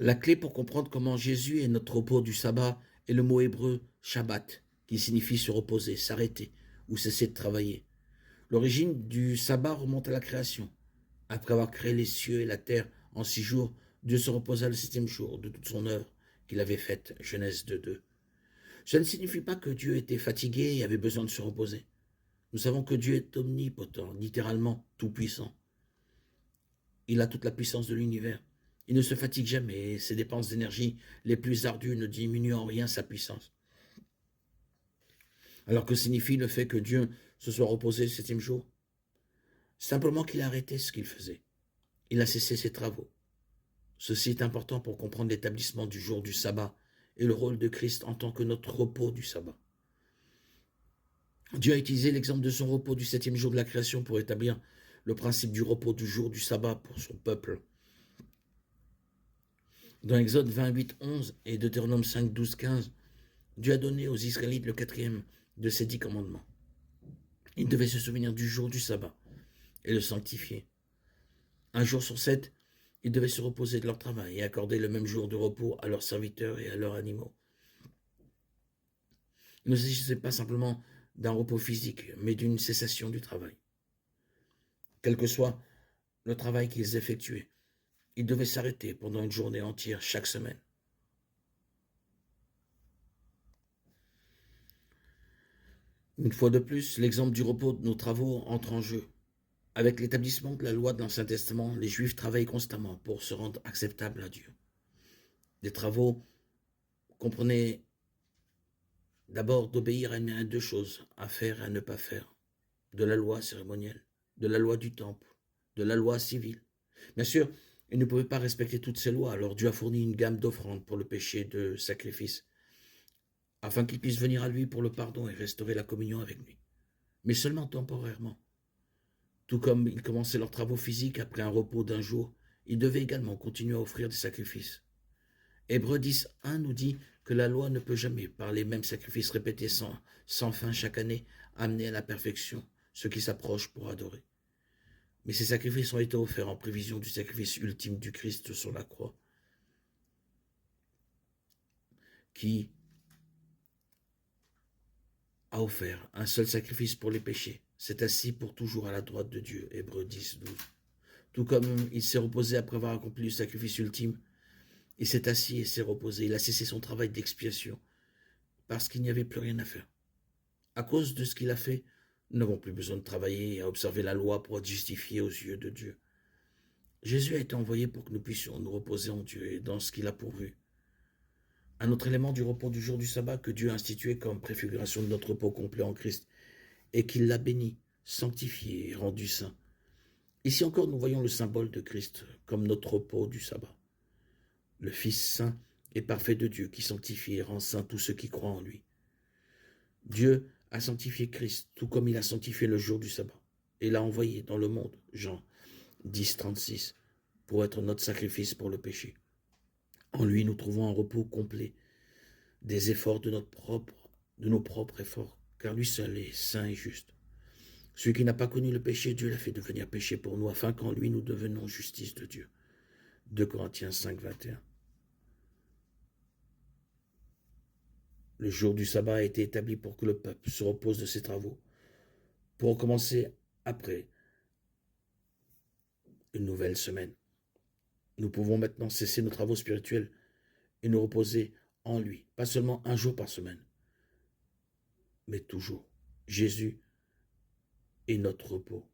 La clé pour comprendre comment Jésus est notre repos du sabbat est le mot hébreu Shabbat, qui signifie se reposer, s'arrêter ou cesser de travailler. L'origine du sabbat remonte à la création. Après avoir créé les cieux et la terre en 6 jours, Dieu se reposa le septième jour de toute son œuvre qu'il avait faite. Genèse 2:2. Ça ne signifie pas que Dieu était fatigué et avait besoin de se reposer. Nous savons que Dieu est omnipotent, littéralement tout-puissant. Il a toute la puissance de l'univers. Il ne se fatigue jamais et ses dépenses d'énergie les plus ardues ne diminuent en rien sa puissance. Alors que signifie le fait que Dieu se soit reposé le septième jour? Simplement qu'il a arrêté ce qu'il faisait. Il a cessé ses travaux. Ceci est important pour comprendre l'établissement du jour du sabbat et le rôle de Christ en tant que notre repos du sabbat. Dieu a utilisé l'exemple de son repos du septième jour de la création pour établir le principe du repos du jour du sabbat pour son peuple. Dans Exode 28:11 et Deutéronome 5:12-15, Dieu a donné aux Israélites le quatrième de ses 10 commandements. Ils devaient se souvenir du jour du sabbat et le sanctifier. Un jour sur 7, ils devaient se reposer de leur travail et accorder le même jour de repos à leurs serviteurs et à leurs animaux. Il ne s'agissait pas simplement d'un repos physique, mais d'une cessation du travail. Quel que soit le travail qu'ils effectuaient, ils devaient s'arrêter pendant une journée entière chaque semaine. Une fois de plus, l'exemple du repos de nos travaux entre en jeu. Avec l'établissement de la loi de l'Ancien Testament, les Juifs travaillent constamment pour se rendre acceptables à Dieu. Les travaux comprenaient d'abord d'obéir à deux choses, à faire et à ne pas faire, de la loi cérémonielle, de la loi du temple, de la loi civile. Bien sûr, ils ne pouvaient pas respecter toutes ces lois, alors Dieu a fourni une gamme d'offrandes pour le péché de sacrifice, afin qu'ils puissent venir à lui pour le pardon et restaurer la communion avec lui, mais seulement temporairement. Tout comme ils commençaient leurs travaux physiques après un repos d'un jour, ils devaient également continuer à offrir des sacrifices. Hébreux 10:1 nous dit que la loi ne peut jamais, par les mêmes sacrifices répétés sans fin chaque année, amener à la perfection ceux qui s'approchent pour adorer. Mais ces sacrifices ont été offerts en prévision du sacrifice ultime du Christ sur la croix, qui a offert un seul sacrifice pour les péchés, s'est assis pour toujours à la droite de Dieu. Hébreux 10:12. Tout comme il s'est reposé après avoir accompli le sacrifice ultime, il s'est assis et s'est reposé. Il a cessé son travail d'expiation parce qu'il n'y avait plus rien à faire. À cause de ce qu'il a fait, nous n'avons plus besoin de travailler et à observer la loi pour être justifiés aux yeux de Dieu. Jésus a été envoyé pour que nous puissions nous reposer en Dieu et dans ce qu'il a pourvu. Un autre élément du repos du jour du sabbat que Dieu a institué comme préfiguration de notre repos complet en Christ est qu'il l'a béni, sanctifié et rendu saint. Ici encore, nous voyons le symbole de Christ comme notre repos du sabbat. Le Fils saint et parfait de Dieu qui sanctifie et rend saint tous ceux qui croient en lui. Dieu a sanctifié Christ, tout comme il a sanctifié le jour du sabbat, et l'a envoyé dans le monde, Jean 10:36, pour être notre sacrifice pour le péché. En lui, nous trouvons un repos complet des efforts de nos propres efforts, car lui seul est saint et juste. Celui qui n'a pas connu le péché, Dieu l'a fait devenir péché pour nous, afin qu'en lui nous devenions justice de Dieu. 2 Corinthiens 5:21. Le jour du sabbat a été établi pour que le peuple se repose de ses travaux, pour recommencer après une nouvelle semaine. Nous pouvons maintenant cesser nos travaux spirituels et nous reposer en lui, pas seulement un jour par semaine, mais toujours. Jésus est notre repos,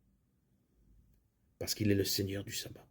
parce qu'il est le Seigneur du sabbat.